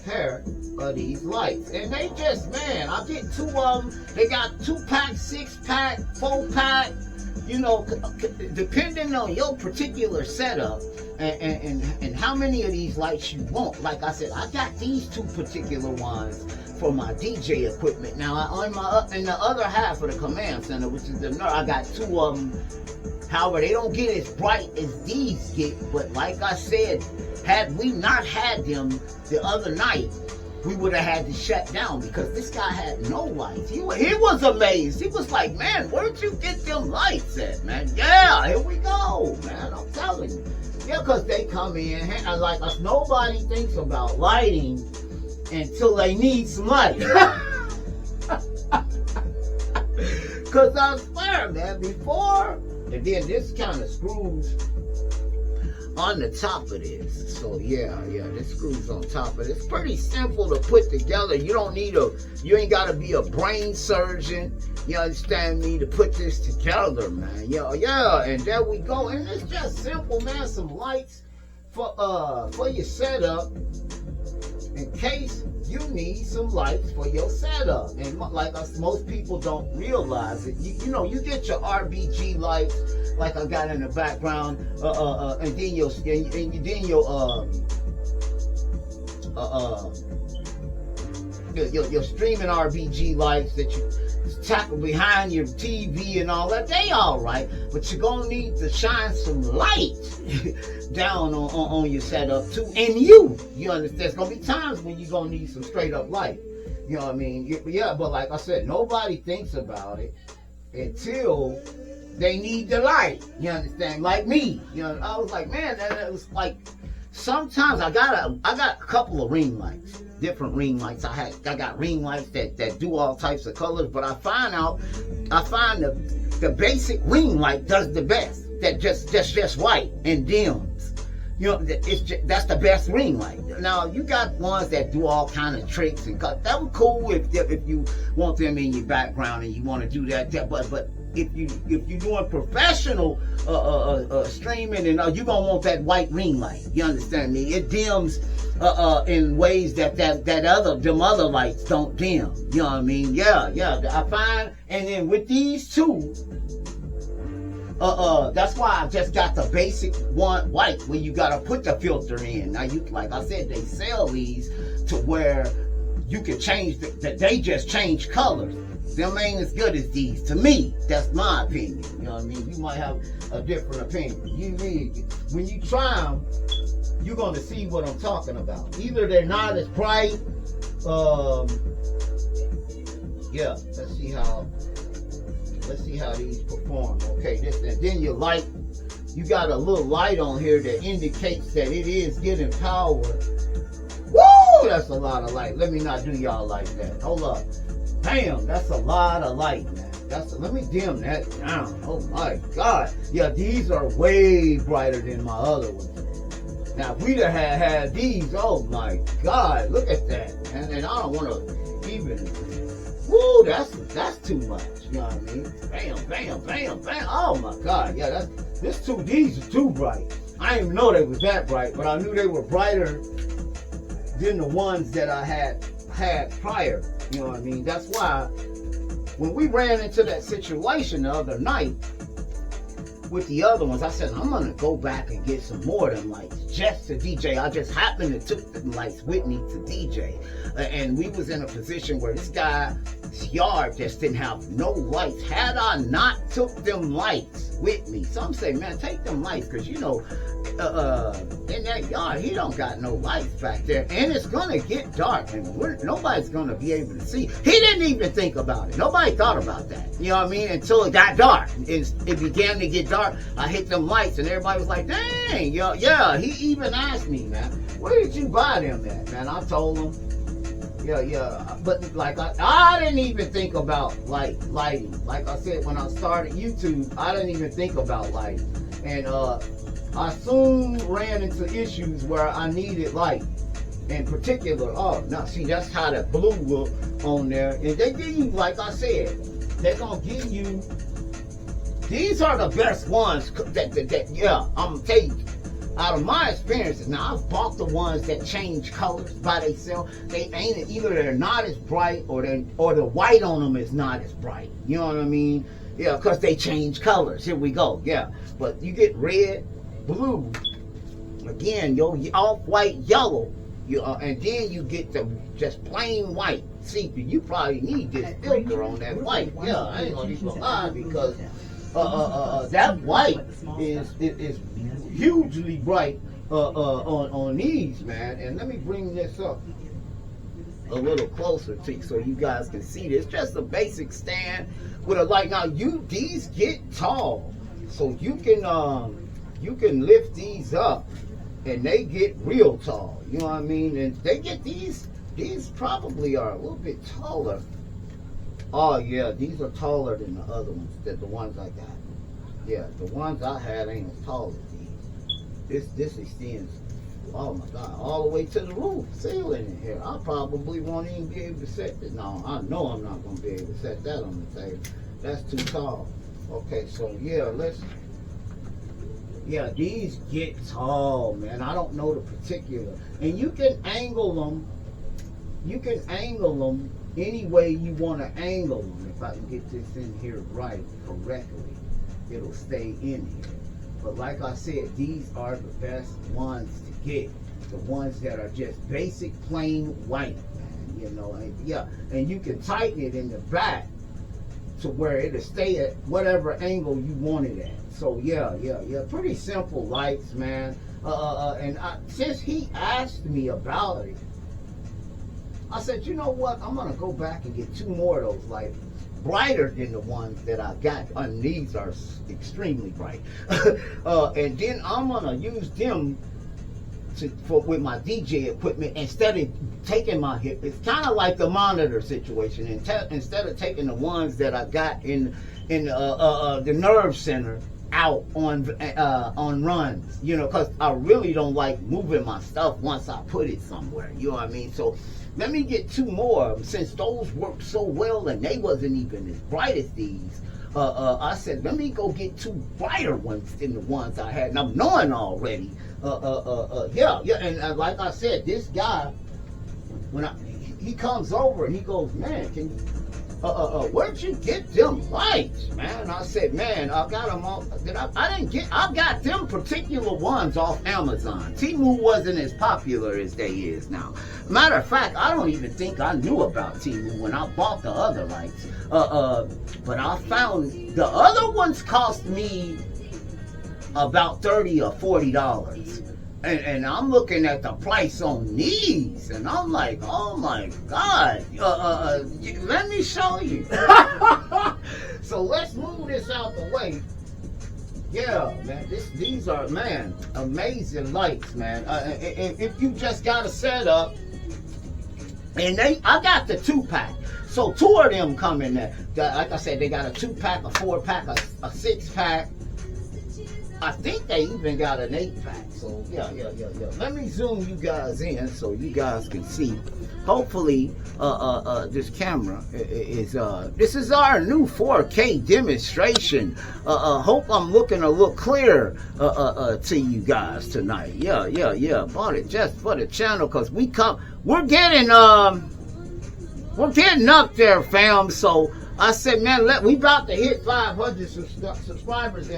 pair of these lights. And they just, man, I get 2 of them. They got 2-pack, 6-pack, 4-pack, you know, depending on your particular setup and how many of these lights you want. Like I said, I got these 2 particular ones for my DJ equipment. Now, in the other half of the command center, which is the nerd, I got 2 of them. However, they don't get as bright as these get, but like I said, had we not had them the other night, we would have had to shut down because this guy had no lights. He was amazed. He was like, man, where'd you get them lights at, man? Yeah, here we go, man. I'm telling you. Yeah, because they come in, and like us, nobody thinks about lighting until they need some light. Because I swear, man, before, and then this kind of screws on the top of this. So yeah, this screws on top of it. It's pretty simple to put together. You don't need you ain't gotta be a brain surgeon, you understand me, to put this together, man. Yeah, and there we go. And it's just simple, man. Some lights for your setup in case you need some lights for your setup. And like us, most people don't realize it. You know, you get your RBG lights, like I got in the background, and then your streaming RBG lights that you tackle behind your TV and all that. They all right, but you're gonna need to shine some light down on your setup too, and you understand. There's gonna be times when you're gonna need some straight up light. You know what I mean? Yeah, but like I said, nobody thinks about it until they need the light. You understand? Like me, you know, I was like, man, that was like. Sometimes I got a couple of ring lights, different ring lights. I got ring lights that do all types of colors, but I find the basic ring light does the best. That just white and dims. You know, that's the best ring light. Now you got ones that do all kind of tricks and cut. That would cool if you want them in your background and you want to do that. But if you're doing professional streaming, and you're gonna want that white ring light. You understand me? It dims in ways that them other lights don't dim. You know what I mean? Yeah. I find, and then with these 2. That's why I just got the basic one white where you gotta put the filter in. Now like I said, they sell these to where you can change they just change colors. Them ain't as good as these. To me, that's my opinion. You know what I mean? You might have a different opinion. When you try them, you're gonna see what I'm talking about. Either they're not as bright. Yeah, let's see how these perform. Okay, and then your light, you got a little light on here that indicates that it is getting power. Woo! That's a lot of light. Let me not do y'all like that. Hold up. Bam! That's a lot of light, man. Let me dim that down. Oh my God. Yeah, these are way brighter than my other ones. Now, if we'd have had these, oh my God, look at that. And I don't want to even. Woo! That's too much. You know what I mean? Bam! Oh my God! Yeah, these are too bright. I didn't even know they was that bright, but I knew they were brighter than the ones that I had prior. You know what I mean? That's why when we ran into that situation the other night with the other ones, I said, I'm gonna go back and get some more of them lights just to DJ. I just happened to took them lights with me to DJ. And we was in a position where this guy's yard just didn't have no lights. Had I not took them lights with me, some say, man, take them lights, because you know, in that yard, he don't got no lights back there, and it's gonna get dark, and nobody's gonna be able to see. He didn't even think about it. Nobody thought about that. You know what I mean? Until it got dark. It began to get dark. I hit them lights, and everybody was like, dang, yeah. He even asked me, man, where did you buy them at, man? I told him. Yeah, but like I didn't even think about lighting. Like I said, when I started YouTube, I didn't even think about lighting, and I soon ran into issues where I needed light. In particular, now see, that's how that blue look on there, and they give you, like I said, they're gonna give you. These are the best ones. Yeah, I'm gonna tell you. out of my experiences, now I've bought the ones that change colors by themselves. They ain't, either they're not as bright, or the white on them is not as bright. You know what I mean? Yeah, because they change colors. Here we go. Yeah, but you get red, blue, again, your off-white, yellow, and then you get the just plain white. See, you probably need this filter on that white. Yeah, I ain't gonna even lie, because that white is hugely bright on these, man. And let me bring this up a little closer to you so you guys can see this. Just a basic stand with a light. Now these get tall, so you can lift these up and they get real tall. You know what I mean? And they get these probably are a little bit taller. Oh yeah, these are taller than the other ones, the ones I got. Yeah, the ones I had ain't as tall as these. This extends, oh my God, all the way to the roof, ceiling in here. I probably won't even be able to set this. No, I know I'm not gonna be able to set that on the table. That's too tall. Okay, so yeah, these get tall, man. I don't know the particular, and you can angle them. You can angle them any way you want to angle them. If I can get this in here right, correctly, it'll stay in here. But like I said, these are the best ones to get. The ones that are just basic plain white, man. You know, and you can tighten it in the back to where it'll stay at whatever angle you want it at. So yeah, pretty simple lights, man. Since he asked me about it, I said, you know what? I'm gonna go back and get 2 more of those lights, brighter than the ones that I got. And these are extremely bright. And then I'm gonna use them with my DJ equipment instead of taking my hip. It's kind of like the monitor situation. Instead of taking the ones that I got in the nerve center out on runs, you know, because I really don't like moving my stuff once I put it somewhere. You know what I mean? So let me get 2 more, since those worked so well and they wasn't even as bright as these. I said, let me go get 2 brighter ones than the ones I had, and I'm knowing already. And like I said, this guy, when he comes over and he goes, man, can you, where'd you get them lights, man? I said, man, I got them all. I got them particular ones off Amazon. Temu wasn't as popular as they is now. Matter of fact, I don't even think I knew about Temu when I bought the other lights. But I found the other ones cost me about $30 or $40. And I'm looking at the price on these, and I'm like, oh my God, let me show you. So let's move this out the way. Yeah, man, these are, man, amazing lights, man. If you just got a setup, and I got the 2-pack. So 2 of them come in there. Like I said, they got a 2-pack, a 4-pack, a 6-pack. I think they even got an 8-pack. So yeah. Let me zoom you guys in so you guys can see. Hopefully, this camera is this is our new 4K demonstration. Hope I'm looking a little clearer to you guys tonight. Yeah. Bought it just for the channel, cause we're getting up there, fam. So I said, man, we about to hit 500 subscribers, and